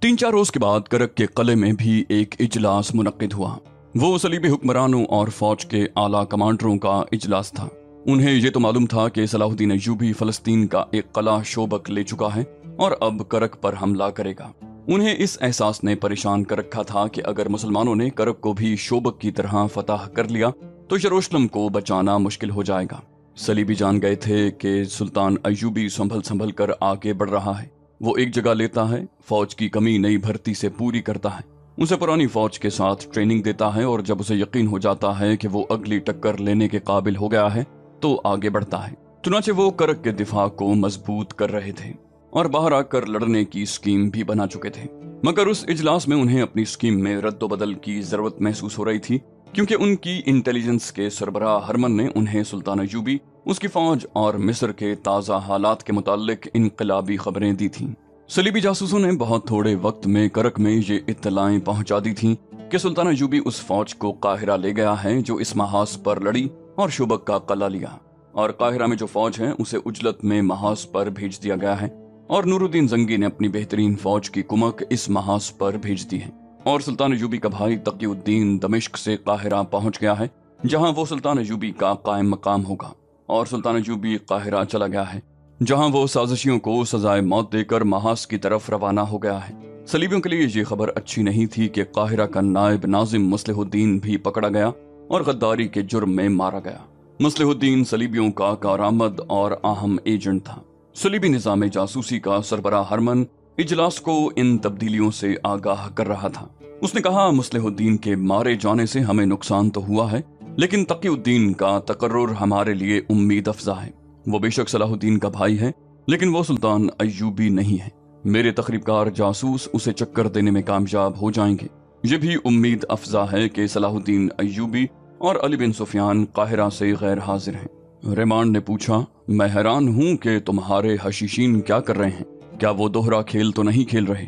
3-4 रोज के बाद करक के किले में भी एक इजलास मुनक्किद हुआ। वो सलीबी हुक्मरानों और फौज के आला कमांडरों का इजलास था। उन्हें ये तो मालूम था कि सलाहुद्दीन अय्यूबी फलस्तीन का एक किला शोबक ले चुका है और अब करक पर हमला करेगा। उन्हें इस एहसास ने परेशान कर रखा था कि अगर मुसलमानों ने करक को भी शोबक की तरह फतह कर लिया तो यरूशलेम को बचाना मुश्किल हो जाएगा। सलीबी जान गए थे कि सुल्तान अय्यूबी संभल संभल कर आगे बढ़ रहा है। वो एक जगह लेता है, फौज की कमी नई भर्ती से पूरी करता है, उसे पुरानी फौज के साथ ट्रेनिंग देता है और जब उसे यकीन हो जाता है कि वो अगली टक्कर लेने के काबिल हो गया है तो आगे बढ़ता है। चुनाचे वो करक के दिफा को मजबूत कर रहे थे और बाहर आकर लड़ने की स्कीम भी बना चुके थे। मगर उस इजलास में उन्हें अपनी स्कीम में रद्दोबदल की जरूरत महसूस हो रही थी, क्योंकि उनकी इंटेलिजेंस के सरबराह हरमन ने उन्हें सुल्तान अय्यूबी, उसकी फौज और मिस्र के ताज़ा हालात के मुताल्लिक इनकलाबी खबरें दी थीं। सलीबी जासूसों ने बहुत थोड़े वक्त में करक में ये इत्तलाएं पहुंचा दी थीं कि सुल्तान अय्यूबी उस फौज को काहिरा ले गया है जो इस महाज पर लड़ी और शुबक का किला लिया, और काहिरा में जो फौज है उसे उजलत में महाज पर भेज दिया गया है और नूरुद्दीन जंगी ने अपनी बेहतरीन फौज की कुमक इस महाज पर भेज दी है। और सुल्तान अय्यूबी का भाई तकीउद्दीन दमिश्क से काहिरा पहुंच गया है, जहां वो सुल्तान अय्यूबी का कायम मकाम होगा। और सुल्तान अय्यूबी काहिरा चला गया है, जहां वो साजिशियों को सजाए मौत देकर महाज की तरफ रवाना हो गया है। सलीबियों के लिए ये खबर अच्छी नहीं थी कि काहिरा का नायब नाजिम मुस्लिहुद्दीन भी पकड़ा गया और गद्दारी के जुर्म में मारा गया। मुस्लिहुद्दीन सलीबियों का कारआमद और अहम एजेंट था। सलीबी निजाम जासूसी का सरबराह हरमन इजलास को इन तब्दीलियों से आगाह कर रहा था। उसने कहा, मुस्लिहुद्दीन के मारे जाने से हमें नुकसान तो हुआ है, लेकिन तकीउद्दीन का तकर्रुर हमारे लिए उम्मीद अफजा है। वो बेशक सलाहुद्दीन का भाई है, लेकिन वो सुल्तान अय्यूबी नहीं है। मेरे तकरीबकार जासूस उसे चक्कर देने में कामयाब हो जाएंगे। ये भी उम्मीद अफजा है कि सलाहुद्दीन अय्यूबी और अली बिन सुफियान काहिरा से गैर हाजिर हैं। रेमांड ने पूछा, मैं हैरान हूं कि तुम्हारे हशीशीन क्या कर रहे हैं? क्या वो दोहरा खेल तो नहीं खेल रहे?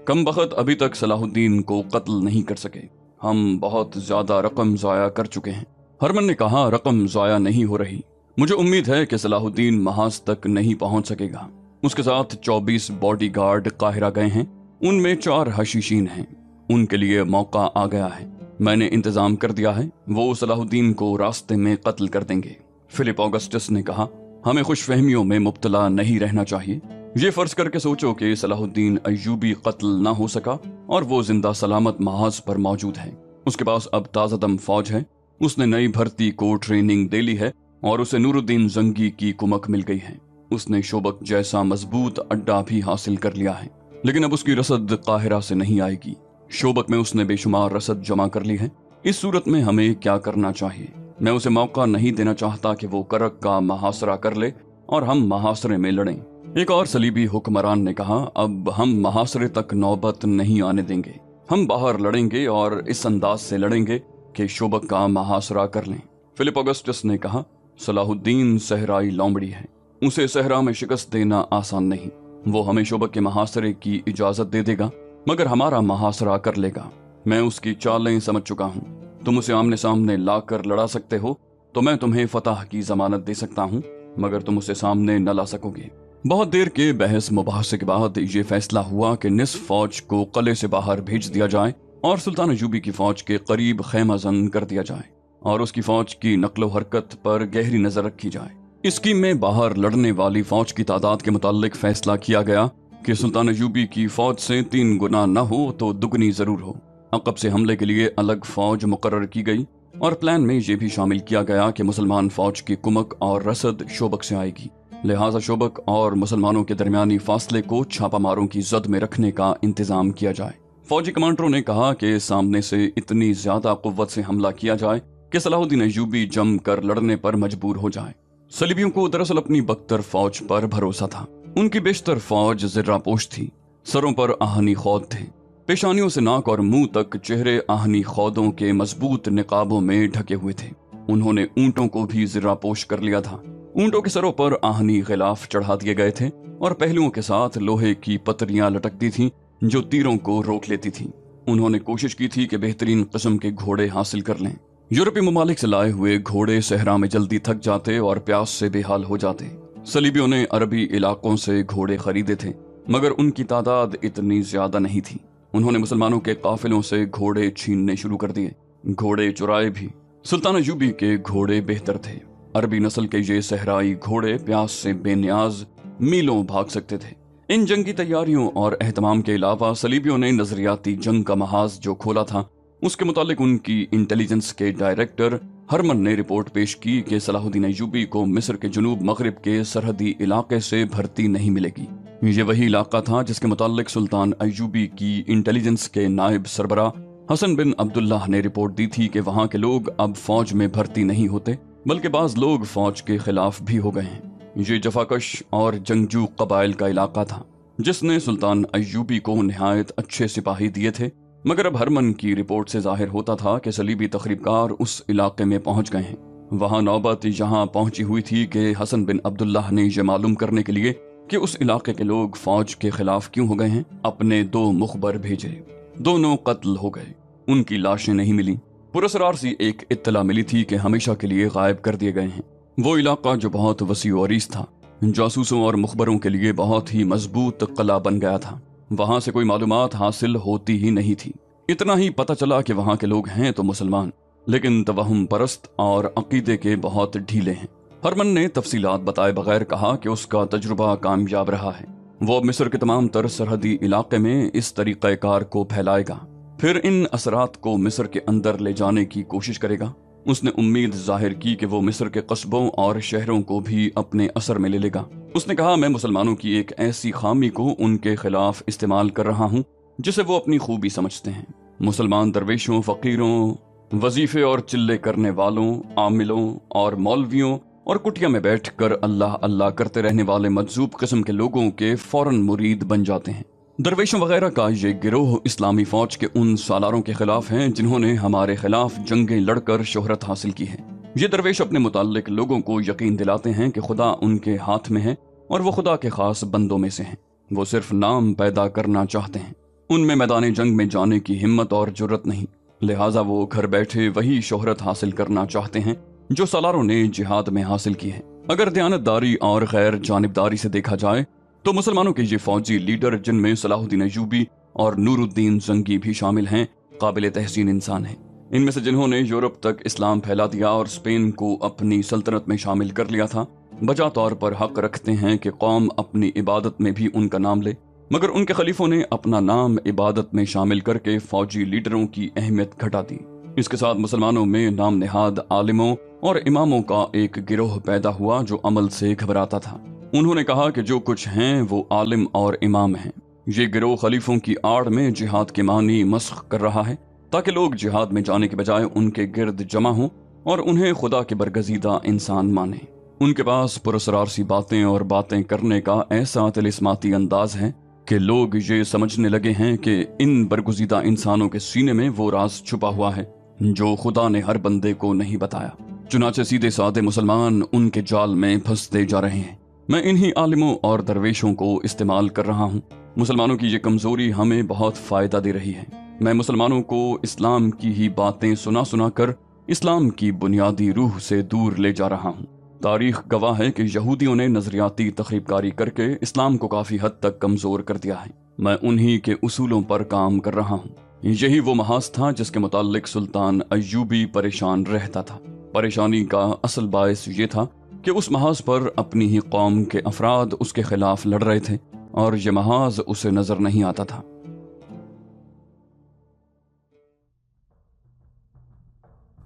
कम बखत अभी तक सलाहुद्दीन को कत्ल नहीं कर सके। हम बहुत ज्यादा रकम जाया कर चुके हैं। हरमन ने कहा, रकम जाया नहीं हो रही। मुझे उम्मीद है कि सलाहुद्दीन महाज तक नहीं पहुंच सकेगा। उसके साथ 24 बॉडीगार्ड काहिरा गए हैं, उनमें 4 हशीशीन हैं। उनके लिए मौका आ गया है। मैंने इंतजाम कर दिया है, वो सलाहुद्दीन को रास्ते में कत्ल कर देंगे। फिलिप ऑगस्टस ने कहा, हमें खुशफहमियों में मुब्तला नहीं रहना चाहिए। ये फर्ज करके सोचो कि सलाहुद्दीन अय्यूबी कत्ल ना हो सका और वो जिंदा सलामत महाज पर मौजूद है। उसके पास अब ताज़ादम फौज है, उसने नई भर्ती को ट्रेनिंग दे ली है और उसे नूरुद्दीन जंगी की कुमक मिल गई है। उसने शोबक जैसा मजबूत अड्डा भी हासिल कर लिया है, लेकिन अब उसकी रसद काहिरा से नहीं आएगी। शोबक में उसने बेशुमार रसद जमा कर ली है। इस सूरत में हमें क्या करना चाहिए? मैं उसे मौका नहीं देना चाहता कि वो करक का महासरा कर ले और हम महासरे में लड़ें। एक और सलीबी हुक्मरान ने कहा, अब हम महासरे तक नौबत नहीं आने देंगे। हम बाहर लड़ेंगे और इस अंदाज से लड़ेंगे कि शोबक का महासरा कर लें। फिलिप ऑगस्टस ने कहा, सलाहुद्दीन सहराई लोमड़ी है, उसे सहरा में शिकस्त देना आसान नहीं। वो हमें शोबक के महासरे की इजाजत दे देगा, मगर हमारा महासरा कर लेगा। मैं उसकी चालें समझ चुका हूँ। तुम उसे आमने सामने लाकर लड़ा सकते हो तो मैं तुम्हें फतह की जमानत दे सकता हूँ, मगर तुम उसे सामने न ला सकोगे। बहुत देर के बहस मुबाहसे के बाद ये फैसला हुआ कि निस्फ फौज को किले से बाहर भेज दिया जाए और सुल्तान अय्यूबी की फौज के करीब खैमाजन कर दिया जाए और उसकी फौज की नकलो हरकत पर गहरी नजर रखी जाए। इस स्कीम में बाहर लड़ने वाली फौज की तादाद के मुताल्लिक फैसला किया गया कि सुल्तान अय्यूबी की फौज से 3 गुना न हो तो दुगनी जरूर हो। अकब से हमले के लिए अलग फौज मुकर्रर की गई और प्लान में यह भी शामिल किया गया कि मुसलमान फौज की कुमक और रसद शोबक से आएगी। लिहाजा शोबक और मुसलमानों के दरमियानी फासले को छापामारों की जद में रखने का इंतजाम किया जाए। फौजी कमांडरों ने कहा कि सामने से इतनी ज्यादा कुव्वत से हमला किया जाए कि सलाहुद्दीन अय्यूबी जम कर लड़ने पर मजबूर हो जाए। सलीबियों को दरअसल अपनी बख्तर फौज पर भरोसा था। उनकी बेशतर फौज जिर्रापोश थी, सरों पर आहनी खौद थे, पेशानियों से नाक और मुंह तक चेहरे आहनी खौदों के मजबूत निकाबों में ढके हुए थे। उन्होंने ऊंटों को भी जिर्रापोश कर लिया था। ऊंटों के सरों पर आहनी गिलाफ चढ़ा दिए गए थे और पहलुओं के साथ लोहे की पतरियां लटकती थीं जो तीरों को रोक लेती थीं। उन्होंने कोशिश की थी कि बेहतरीन किस्म के घोड़े हासिल कर लें। यूरोपीय ममालिक से लाए हुए घोड़े सहरा में जल्दी थक जाते और प्यास से बेहाल हो जाते। सलीबियों ने अरबी इलाकों से घोड़े खरीदे थे, मगर उनकी तादाद इतनी ज्यादा नहीं थी। उन्होंने मुसलमानों के काफिलों से घोड़े छीनने शुरू कर दिए, घोड़े चुराए भी। सुल्तान अय्यूबी के घोड़े बेहतर थे। अरबी नस्ल के ये सहराई घोड़े प्यास से बेनियाज मीलों भाग सकते थे। इन जंगी तैयारियों और एहतमाम के अलावा सलीबियों ने नजरियाती जंग का महाज जो खोला था, उसके मुतालिक उनकी इंटेलिजेंस के डायरेक्टर हरमन ने रिपोर्ट पेश की कि सलाहुद्दीन अय्यूबी को मिस्र के जुनूब मगरिब के सरहदी इलाके से भर्ती नहीं मिलेगी। ये वही इलाका था जिसके मुतालिक सुल्तान अय्यूबी की इंटेलिजेंस के नायब सरबरा हसन बिन अब्दुल्लाह ने रिपोर्ट दी थी कि वहां के लोग अब फौज में भर्ती नहीं होते, बल्कि बाज लोग फौज के खिलाफ भी हो गए हैं। ये जफाकश और जंगजू कबाइल का इलाका था जिसने सुल्तान अय्यूबी को निहायत अच्छे सिपाही दिए थे। मगर अब हरमन की रिपोर्ट से जाहिर होता था कि सलीबी तखरीबकार उस इलाके में पहुंच गए हैं। वहां नौबत यहाँ पहुंची हुई थी कि हसन बिन अब्दुल्लाह ने यह मालूम करने के लिए कि उस इलाके के लोग फौज के खिलाफ क्यों हो गए हैं, अपने 2 मुखबर भेजे। दोनों कत्ल हो गए, उनकी लाशें नहीं मिली। पुरस्कार सी एक इत्तला मिली थी कि हमेशा के लिए गायब कर दिए गए हैं। वो इलाका जो बहुत वसी और अरीज था, जासूसों और मुखबरों के लिए बहुत ही मजबूत किला बन गया था। वहां से कोई मालूमात हासिल होती ही नहीं थी। इतना ही पता चला कि वहां के लोग हैं तो मुसलमान, लेकिन तवहम परस्त और अकीदे के बहुत ढीले हैं। हरमन ने तफसीलात बताए बगैर कहा कि उसका तजुर्बा कामयाब रहा है। वो अब मिस्र के तमाम तर सरहदी इलाके में इस तरीक़ाकार को फैलाएगा, फिर इन असरात को मिस्र के अंदर ले जाने की कोशिश करेगा। उसने उम्मीद जाहिर की कि वो मिस्र के कस्बों और शहरों को भी अपने असर में ले लेगा। उसने कहा, मैं मुसलमानों की एक ऐसी खामी को उनके खिलाफ इस्तेमाल कर रहा हूँ जिसे वो अपनी खूबी समझते हैं। मुसलमान दरवेशों, फकीरों, वजीफे और चिल्ले करने वालों, आमिलों और मौलवियों और कुटिया में बैठकर अल्लाह अल्लाह करते रहने वाले मजजूब किस्म के लोगों के फौरन मुरीद बन जाते हैं। दरवेशों वगैरह का ये गिरोह इस्लामी फौज के उन सालारों के खिलाफ हैं जिन्होंने हमारे खिलाफ जंगें लड़कर शोहरत हासिल की है। ये दरवेश अपने मुताल्लिक लोगों को यकीन दिलाते हैं कि खुदा उनके हाथ में है और वो खुदा के खास बंदों में से हैं। वो सिर्फ नाम पैदा करना चाहते हैं, उनमें मैदान जंग में जाने की हिम्मत और जुर्रत नहीं। लिहाजा वो घर बैठे वही शोहरत हासिल करना चाहते हैं जो सालारों ने जिहाद में हासिल की है। अगर दयानतदारी और गैर जानिबदारी से देखा जाए तो मुसलमानों के ये फौजी लीडर, जिनमें सलाहुद्दीन अय्यूबी और नूरुद्दीन जंगी भी शामिल हैं, काबिल तहसीन इंसान हैं। इनमें से जिन्होंने यूरोप तक इस्लाम फैला दिया और स्पेन को अपनी सल्तनत में शामिल कर लिया था, बजा तौर पर हक रखते हैं कि कौम अपनी इबादत में भी उनका नाम ले। मगर उनके खलीफों ने अपना नाम इबादत में शामिल करके फौजी लीडरों की अहमियत घटा दी। इसके साथ मुसलमानों में नाम निहाद आलिमों और इमामों का एक गिरोह पैदा हुआ जो अमल से घबराता था। उन्होंने कहा कि जो कुछ हैं वो आलिम और इमाम हैं। ये गिरोह खलीफों की आड़ में जिहाद के मानी मस्ख कर रहा है ताकि लोग जिहाद में जाने के बजाय उनके गिर्द जमा हों और उन्हें खुदा के बरगजीदा इंसान माने। उनके पास पुरस्कार सी बातें और बातें करने का ऐसा तिलिस्माती अंदाज है कि लोग ये समझने लगे हैं कि इन बरगुजीदा इंसानों के सीने में वो राज छुपा हुआ है जो खुदा ने हर बंदे को नहीं बताया। चुनाचे सीधे साधे मुसलमान उनके जाल में फंसते जा रहे हैं। मैं इन्हीं आलिमों और दरवेशों को इस्तेमाल कर रहा हूँ। मुसलमानों की ये कमजोरी हमें बहुत फायदा दे रही है। मैं मुसलमानों को इस्लाम की ही बातें सुना सुना कर इस्लाम की बुनियादी रूह से दूर ले जा रहा हूँ। तारीख गवाह है कि यहूदियों ने नजरियाती तखरीबकारी करके इस्लाम को काफी हद तक कमजोर कर दिया है। मैं उन्हीं के उसूलों पर काम कर रहा हूँ। यही वो महाज था जिसके मुताल्लिक सुल्तान अय्यूबी परेशान रहता था। परेशानी का असल बायस ये था कि उस महाज पर अपनी ही कौम के अफराद उसके खिलाफ लड़ रहे थे और ये महाज उसे नजर नहीं आता था।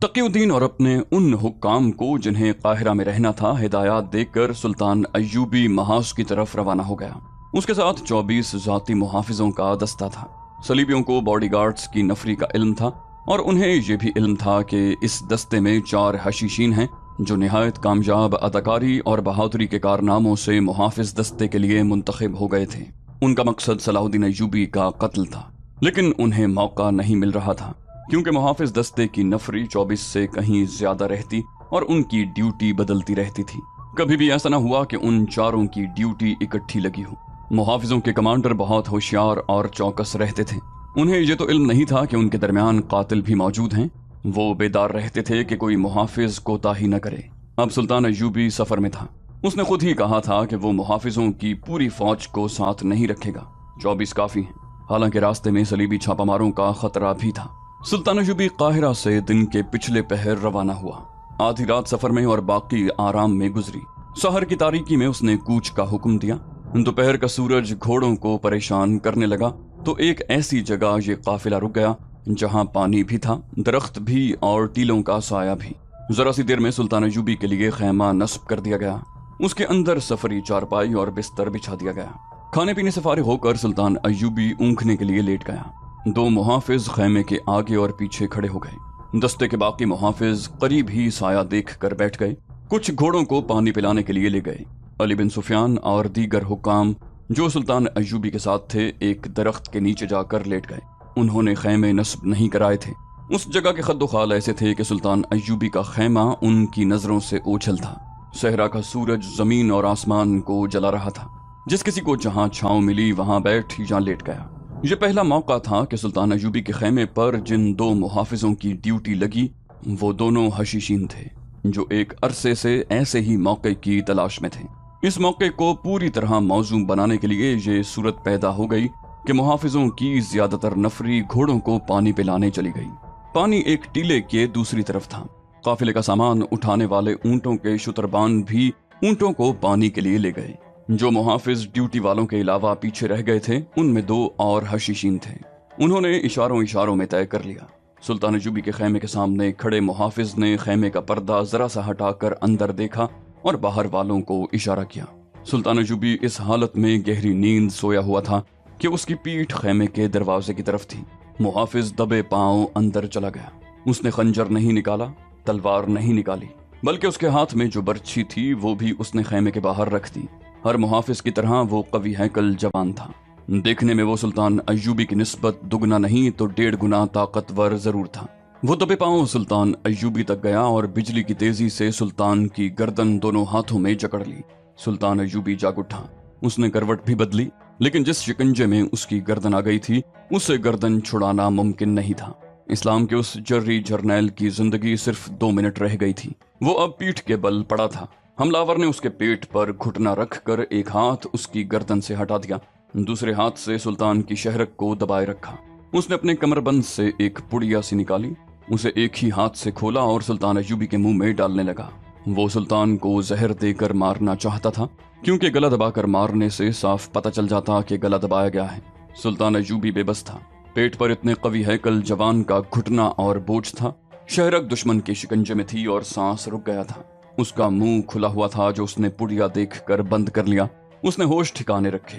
तकीउद्दीन और अपने उन हुक्काम को जिन्हें काहिरा में रहना था हिदायत देकर सुल्तान अय्यूबी महाज की तरफ रवाना हो गया। उसके साथ 24 जाती मुहाफिजों का दस्ता था। सलीबियों को बॉडीगार्ड्स की नफरी का इल्म था और उन्हें यह भी इल्म था कि इस दस्ते में 4 हशीशीन हैं जो निहायत कामयाब अदाकारी और बहादुरी के कारनामों से मुहाफिज दस्ते के लिए मुंतखब हो गए थे। उनका मकसद सलाहुद्दीन अय्यूबी का कत्ल था, लेकिन उन्हें मौका नहीं मिल रहा था क्योंकि मुहाफिज दस्ते की नफरी 24 से कहीं ज्यादा रहती और उनकी ड्यूटी बदलती रहती थी। कभी भी ऐसा न हुआ कि उन 4 की ड्यूटी इकट्ठी लगी हो। मुहाफिजों के कमांडर बहुत होशियार और चौकस रहते थे। उन्हें ये तो इल्म नहीं था कि उनके दरमियान कातिल भी मौजूद हैं। वो बेदार रहते थे कि कोई मुहाफिज कोताही न करे। अब सुल्तान अय्यूबी सफर में था। उसने खुद ही कहा था कि वो मुहाफिजों की पूरी फौज को साथ नहीं रखेगा, 24 काफी हैं। हालांकि रास्ते में सलीबी छापामारों का खतरा भी था। सुल्तान अय्यूबी काहिरा से दिन के पिछले पहर रवाना हुआ। आधी रात सफर में और बाकी आराम में गुजरी। शहर की तारीकी में उसने कूच का हुक्म दिया। दोपहर का सूरज घोड़ों को परेशान करने लगा तो एक ऐसी जगह ये काफिला रुक गया जहां पानी भी था, दरख्त भी और टीलों का साया भी। जरा सी देर में सुल्तान अय्यूबी के लिए खैमा नस्ब कर दिया गया। उसके अंदर सफरी चारपाई और बिस्तर बिछा दिया गया। खाने पीने से फारिग होकर सुल्तान अय्यूबी ऊँघने के लिए लेट गया। 2 मुहाफिज खैमे के आगे और पीछे खड़े हो गए। दस्ते के बाकी मुहाफिज करीब ही साया देख कर बैठ गए। कुछ घोड़ों को पानी पिलाने के लिए ले गए। अली बिन सुफियान और दीगर हुक्काम जो सुल्तान अय्यूबी के साथ थे एक दरख्त के नीचे जाकर लेट गए। उन्होंने खैमे नस्ब नहीं कराए थे। उस जगह के खद्दोखाल ऐसे थे कि सुल्तान अय्यूबी का खैमा उनकी नजरों से ओझल था। सहरा का सूरज जमीन और आसमान को जला रहा था। जिस किसी को जहां छांव मिली वहां बैठ या लेट गया। यह पहला मौका था कि सुल्तान अय्यूबी के खैमे पर जिन 2 मुहाफिजों की ड्यूटी लगी वो दोनों हशीशीन थे जो एक अरसे से ऐसे ही मौके की तलाश में थे। इस मौके को पूरी तरह मौजूम बनाने के लिए ये सूरत पैदा हो गई कि मुहाफिजों की ज्यादातर नफरी घोड़ों को पानी पिलाने चली गई। पानी एक टीले के दूसरी तरफ था। काफिले का सामान उठाने वाले ऊंटों के शुतरबान भी ऊंटों को पानी के लिए ले गए। जो मुहाफिज ड्यूटी वालों के अलावा पीछे रह गए थे उनमें 2 और हशीशीन थे। उन्होंने इशारों में तय कर लिया। सुल्तान अय्यूबी के खैमे के सामने खड़े मुहाफिज ने खैमे का पर्दा जरा सा हटाकर अंदर देखा और बाहर वालों को इशारा किया। सुल्तान अय्यूबी इस हालत में गहरी नींद सोया हुआ था कि उसकी पीठ खैमे के दरवाजे की तरफ थी। मुहाफिज दबे पांव अंदर चला गया। उसने खंजर नहीं निकाला, तलवार नहीं निकाली, बल्कि उसके हाथ में जो बर्छी थी वो भी उसने खैमे के बाहर रख दी। हर मुहाफिज की तरह वो कवी हैकल जवान था। देखने में वो सुल्तान अय्यूबी की निस्बत दुगना नहीं तो 1.5 गुना ताकतवर जरूर था। वो दबे पांव सुल्तान अय्यूबी तक गया और बिजली की तेजी से सुल्तान की गर्दन दोनों हाथों में जकड़ ली। सुल्तान अय्यूबी जाग उठा। उसने करवट भी बदली, लेकिन जिस शिकंजे में उसकी गर्दन आ गई थी उससे गर्दन छुड़ाना मुमकिन नहीं था। इस्लाम के उस जर्री जर्नैल की जिंदगी सिर्फ 2 मिनट रह गई थी। वो अब पीठ के बल पड़ा था। हमलावर ने उसके पेट पर घुटना रखकर एक हाथ उसकी गर्दन से हटा दिया, दूसरे हाथ से सुल्तान की शहरक को दबाए रखा। उसने अपने कमरबंद से एक पुड़िया सी निकाली, उसे एक ही हाथ से खोला और सुल्तान अय्यूबी के मुंह में डालने लगा। वो सुल्तान को जहर देकर मारना चाहता था, क्योंकि गला दबाकर मारने से साफ पता चल जाता कि गला दबाया गया है। सुल्तान अय्यूबी बेबस था। पेट पर इतने कवी हैकल जवान का घुटना और बोझ था। शहरक दुश्मन के शिकंजे में थी और सांस रुक गया था। उसका मुंह खुला हुआ था जो उसने पुड़िया देखकर बंद कर लिया। उसने होश ठिकाने रखे।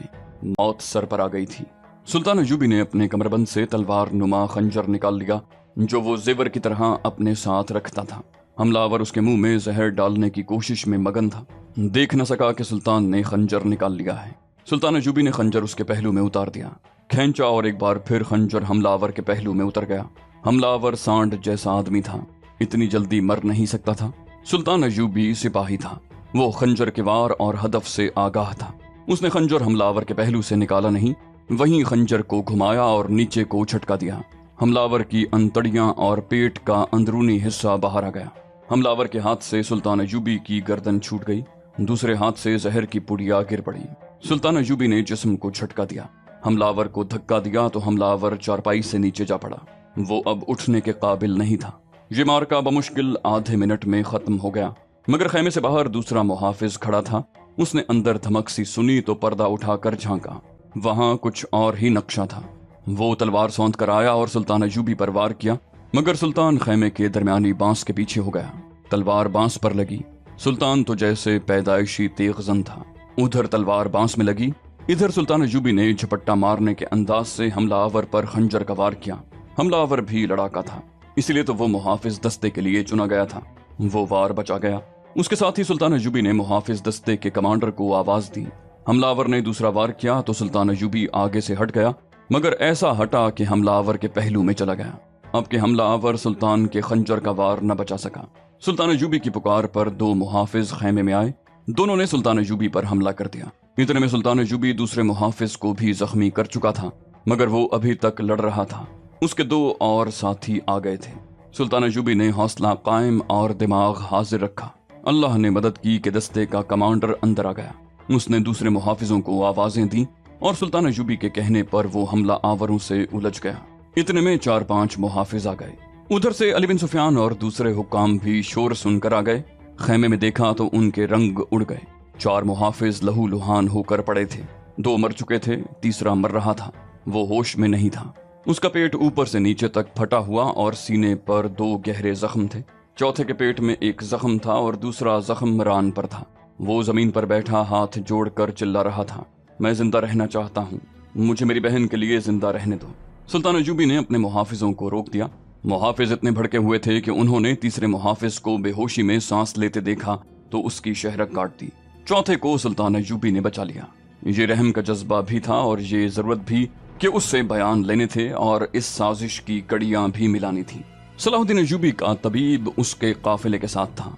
मौत सर पर आ गई थी। सुल्तान अय्यूबी ने अपने कमरबंद से तलवार नुमा खंजर निकाल लिया जो वो जेवर की तरह अपने साथ रखता था। हमलावर उसके मुंह में जहर डालने की कोशिश में मगन था। देख न सका कि सुल्तान ने खंजर निकाल लिया है। सुल्तान अय्यूबी ने खंजर उसके पहलू में उतार दिया, खींचा और एक बार फिर खंजर हमलावर के पहलू में उतर गया। हमलावर सांड जैसा आदमी था, इतनी जल्दी मर नहीं सकता था। सुल्तान अय्यूबी सिपाही था। वो खंजर के वार और हदफ से आगाह था। उसने खंजर हमलावर के पहलू से निकाला नहीं, वहीं खंजर को घुमाया और नीचे को झटका दिया। हमलावर की अंतड़ियां और पेट का अंदरूनी हिस्सा बाहर आ गया। हमलावर के हाथ से सुल्तान अय्यूबी की गर्दन छूट गई, दूसरे हाथ से जहर की पुड़िया गिर पड़ी। सुल्तान अय्यूबी ने जिस्म को झटका दिया, हमलावर को धक्का दिया तो हमलावर चारपाई से नीचे जा पड़ा। वो अब उठने के काबिल नहीं था। ये मार्का बमुश्किल आधे मिनट में खत्म हो गया, मगर खैमे से बाहर दूसरा मुहाफिज खड़ा था। उसने अंदर धमक सी सुनी तो पर्दा उठाकर झांका। वहां कुछ और ही नक्शा था। वो तलवार सौंध कर आया और सुल्तान अय्यूबी पर वार किया, मगर सुल्तान खैमे के दरमियानी बांस के पीछे हो गया। तलवार बांस पर लगी। सुल्तान तो जैसे पैदाइशी तेगजन था। उधर तलवार बांस में लगी, इधर सुल्तान अय्यूबी ने झपट्टा मारने के अंदाज से हमलावर पर खंजर का वार किया। हमलावर भी लड़ाका था, इसलिए तो वो मुहाफिज दस्ते के लिए चुना गया था। वो वार बचा गया। उसके साथ ही सुल्तान अय्यूबी ने मुहाफिज दस्ते के कमांडर को आवाज दी। हमलावर ने दूसरा वार किया तो सुल्तान अय्यूबी आगे से हट गया, मगर ऐसा हटा कि हमलावर के पहलू में चला गया। अब के हमलावर सुल्तान के खंजर का वार न बचा सका। सुल्तान अय्यूबी की पुकार पर 2 मुहाफिज खैमे में आए। दोनों ने सुल्तान अय्यूबी पर हमला कर दिया। इतने में सुल्तान अय्यूबी दूसरे मुहाफिज को भी जख्मी कर चुका था, मगर वो अभी तक लड़ रहा था। उसके 2 और साथी आ गए थे। सुल्तान अय्यूबी ने हौसला कायम और दिमाग हाजिर रखा। اللہ نے مدد کی کہ دستے کا کمانڈر اندر آ گیا۔ اس نے دوسرے محافظوں کو آوازیں دیں اور سلطان ایوبی کے کہنے پر وہ حملہ آوروں سے الجھ گیا۔ اتنے میں 4-5 محافظ آ گئے۔ ادھر سے علی بن سفیان اور دوسرے حکام بھی شور سن کر آ گئے۔ خیمے میں دیکھا تو ان کے رنگ اڑ گئے۔ 4 محافظ لہو لہان ہو کر پڑے تھے۔ 2 مر چکے تھے، تیسرا مر رہا تھا۔ وہ ہوش میں نہیں تھا۔ اس کا پیٹ اوپر سے نیچے تک پھٹا ہوا اور سینے پر 2 گہرے زخم تھے۔ چوتھے کے پیٹ میں ایک زخم تھا اور دوسرا زخم ران پر تھا۔ وہ زمین پر بیٹھا ہاتھ جوڑ کر چلا رہا تھا، میں زندہ رہنا چاہتا ہوں، مجھے میری بہن کے لیے زندہ رہنے دو۔ سلطان ایوبی نے اپنے محافظوں کو روک دیا۔ محافظ اتنے بھڑکے ہوئے تھے کہ انہوں نے تیسرے محافظ کو بے ہوشی میں سانس لیتے دیکھا تو اس کی شہرک کاٹ دی۔ چوتھے کو سلطان ایوبی نے بچا لیا۔ یہ رحم کا جذبہ بھی تھا اور یہ ضرورت بھی کہ اس سے بیان لینے تھے اور اس سازش کی کڑیاں بھی ملانی تھیں۔ صلاح الدین ایوبی کا طبیب اس کے قافلے کے ساتھ تھا۔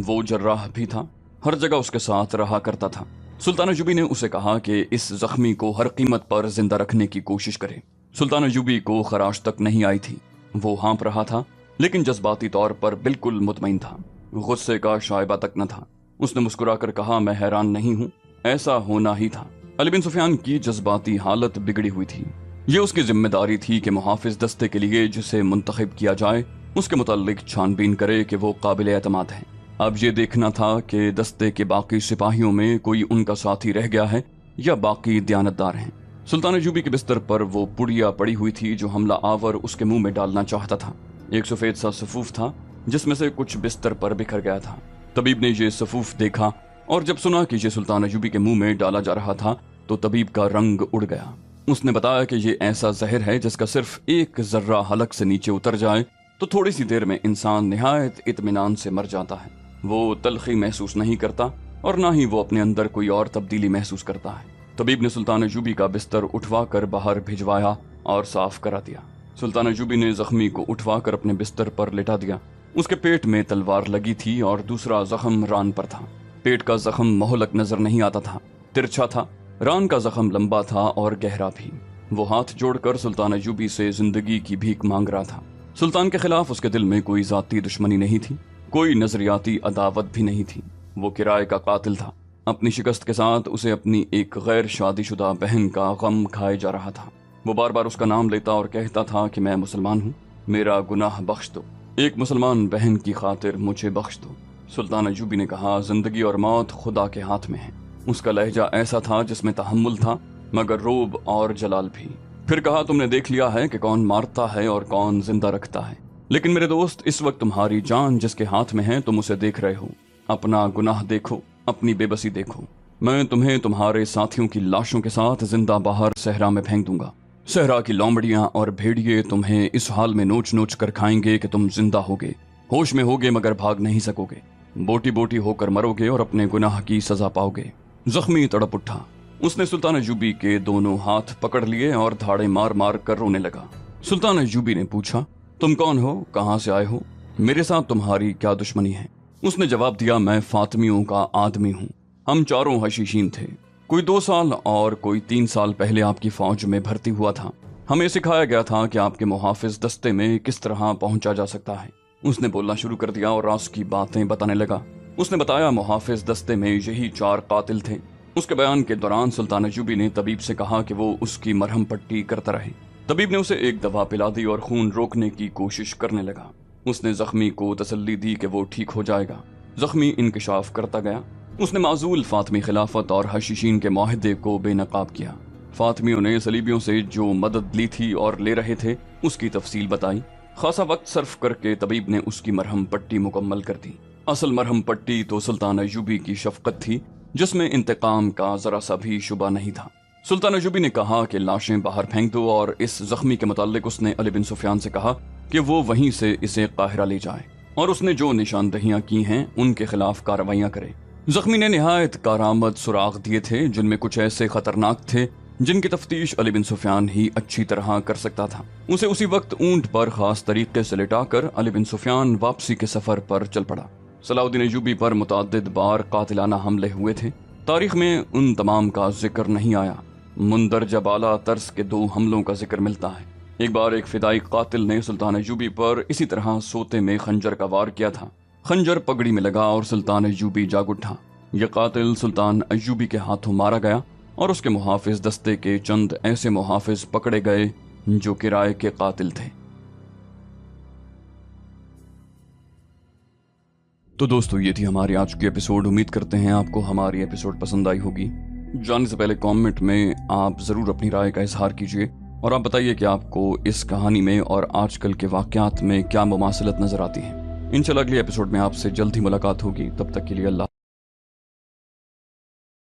وہ جراح بھی تھا، ہر جگہ اس کے ساتھ رہا کرتا تھا۔ سلطان ایوبی نے اسے کہا کہ اس زخمی کو ہر قیمت پر زندہ رکھنے کی کوشش کرے۔ سلطان ایوبی کو خراش تک نہیں آئی تھی۔ وہ ہانپ رہا تھا لیکن جذباتی طور پر بالکل مطمئن تھا، غصے کا شائبہ تک نہ تھا۔ اس نے مسکرا کر کہا، میں حیران نہیں ہوں، ایسا ہونا ہی تھا۔ علی بن سفیان کی جذباتی حالت بگڑی ہوئی تھی۔ یہ اس کی ذمہ داری تھی کہ محافظ دستے کے لیے جسے منتخب کیا جائے اس کے متعلق چھان بین کرے کہ وہ قابل اعتماد ہے۔ اب یہ دیکھنا تھا کہ دستے کے باقی سپاہیوں میں کوئی ان کا ساتھی رہ گیا ہے یا باقی دیانتدار ہیں۔ سلطان ایوبی کے بستر پر وہ پڑیا پڑی ہوئی تھی جو حملہ آور اس کے منہ میں ڈالنا چاہتا تھا۔ ایک سفید سا صفوف تھا جس میں سے کچھ بستر پر بکھر گیا تھا۔ طبیب نے یہ صفوف دیکھا اور جب سنا کہ یہ سلطان ایوبی کے منہ میں ڈالا جا رہا تھا تو طبیب کا رنگ اڑ گیا۔ اس نے بتایا کہ یہ ایسا زہر ہے جس کا صرف ایک ذرہ حلق سے نیچے اتر جائے تو تھوڑی سی دیر میں انسان نہایت اطمینان سے مر جاتا ہے۔ وہ تلخی محسوس نہیں کرتا اور نہ ہی وہ اپنے اندر کوئی اور تبدیلی محسوس کرتا ہے۔ طبیب نے سلطان ایوبی کا بستر اٹھوا کر باہر بھجوایا اور صاف کرا دیا۔ سلطان ایوبی نے زخمی کو اٹھوا کر اپنے بستر پر لٹا دیا۔ اس کے پیٹ میں تلوار لگی تھی اور دوسرا زخم ران پر تھا۔ پیٹ کا زخم مہلک نظر نہیں آتا تھا، ترچھا تھا۔ ران کا زخم لمبا تھا اور گہرا بھی۔ وہ ہاتھ جوڑ کر سلطان ایوبی سے زندگی کی بھیک مانگ رہا تھا۔ سلطان کے خلاف اس کے دل میں کوئی ذاتی دشمنی نہیں تھی، کوئی نظریاتی عداوت بھی نہیں تھی۔ وہ کرائے کا قاتل تھا۔ اپنی شکست کے ساتھ اسے اپنی ایک غیر شادی شدہ بہن کا غم کھائے جا رہا تھا۔ وہ بار بار اس کا نام لیتا اور کہتا تھا کہ میں مسلمان ہوں، میرا گناہ بخش دو، ایک مسلمان بہن کی خاطر مجھے بخش دو۔ سلطان ایوبی نے کہا، زندگی اور موت خدا کے ہاتھ میں ہے۔ اس کا لہجہ ایسا تھا جس میں تحمل تھا مگر روب اور جلال بھی۔ پھر کہا، تم نے دیکھ لیا ہے کہ کون مارتا ہے اور کون زندہ رکھتا ہے، لیکن میرے دوست اس وقت تمہاری جان جس کے ہاتھ میں ہے تم اسے دیکھ رہے ہو۔ اپنا گناہ دیکھو، اپنی بے بسی دیکھو۔ میں تمہیں تمہارے ساتھیوں کی لاشوں کے ساتھ زندہ باہر صحرا میں پھینک دوں گا۔ صحرا کی لومڑیاں اور بھیڑیے تمہیں اس حال میں نوچ نوچ کر کھائیں گے کہ تم زندہ ہوگے، ہوش میں ہوگے مگر بھاگ نہیں سکو گے، بوٹی بوٹی ہو کر مرو گے اور اپنے گناہ کی سزا پاؤ گے۔ زخمی تڑپ اٹھا۔ اس نے سلطان ایوبی کے دونوں ہاتھ پکڑ لیے اور دھاڑے مار مار کر رونے لگا۔ سلطان ایوبی نے پوچھا، تم کون ہو، کہاں سے آئے ہو، میرے ساتھ تمہاری کیا دشمنی ہے؟ اس نے جواب دیا، میں فاطمیوں کا آدمی ہوں، ہم چاروں حشیشین تھے، کوئی 2 سال اور کوئی 3 سال پہلے آپ کی فوج میں بھرتی ہوا تھا۔ ہمیں سکھایا گیا تھا کہ آپ کے محافظ دستے میں کس طرح پہنچا جا سکتا ہے۔ اس نے بولنا شروع کر دیا اور راز کی باتیں بتانے لگا۔ اس نے بتایا محافظ دستے میں یہی 4 قاتل تھے۔ اس کے بیان کے دوران سلطان ایوبی نے طبیب سے کہا کہ وہ اس کی مرہم پٹی کرتا رہے۔ طبیب نے اسے ایک دوا پلا دی اور خون روکنے کی کوشش کرنے لگا۔ اس نے زخمی کو تسلی دی کہ وہ ٹھیک ہو جائے گا۔ زخمی انکشاف کرتا گیا۔ اس نے معزول فاطمی خلافت اور حشیشین کے معاہدے کو بے نقاب کیا۔ فاطمیوں نے صلیبیوں سے جو مدد لی تھی اور لے رہے تھے اس کی تفصیل بتائی۔ خاصا وقت صرف کر کے طبیب نے اس کی مرہم پٹی مکمل کر دی۔ اصل مرہم پٹی تو سلطان ایوبی کی شفقت تھی جس میں انتقام کا ذرا سا بھی شبہ نہیں تھا۔ سلطان ایوبی نے کہا کہ لاشیں باہر پھینک دو اور اس زخمی کے متعلق اس نے علی بن سفیان سے کہا کہ وہ وہیں سے اسے قاہرہ لے جائے اور اس نے جو نشاندہیاں کی ہیں ان کے خلاف کارروائیاں کرے۔ زخمی نے نہایت کارآمد سراغ دیے تھے جن میں کچھ ایسے خطرناک تھے جن کی تفتیش علی بن سفیان ہی اچھی طرح کر سکتا تھا۔ اسے اسی وقت اونٹ پر خاص طریقے سے لٹا کر علی بن سفیان واپسی کے سفر پر چل پڑا۔ صلاح الدین ایوبی پر متعدد بار قاتلانہ حملے ہوئے تھے، تاریخ میں ان تمام کا ذکر نہیں آیا۔ مندرجہ بالا طرز کے 2 حملوں کا ذکر ملتا ہے۔ ایک بار ایک فدائی قاتل نے سلطان ایوبی پر اسی طرح سوتے میں خنجر کا وار کیا تھا۔ खंजर पगड़ी में लगा और सुल्तान अय्यूबी जाग उठा। यह कातिल सुल्तान अय्यूबी के हाथों मारा गया और उसके मुहाफिज दस्ते के चंद ऐसे मुहाफिज पकड़े गए जो किराए के कातिल थे। तो दोस्तों, ये थी हमारी आज की एपिसोड। उम्मीद करते हैं आपको हमारी एपिसोड पसंद आई होगी। जाने से पहले कमेंट में आप जरूर अपनी राय का इजहार कीजिए और आप बताइए कि आपको इस कहानी में और आजकल के वाकयात में क्या मुमासलत नजर आती है। इंशाल्लाह अगली एपिसोड में आपसे जल्द ही मुलाकात होगी। तब तक के लिए अल्लाह।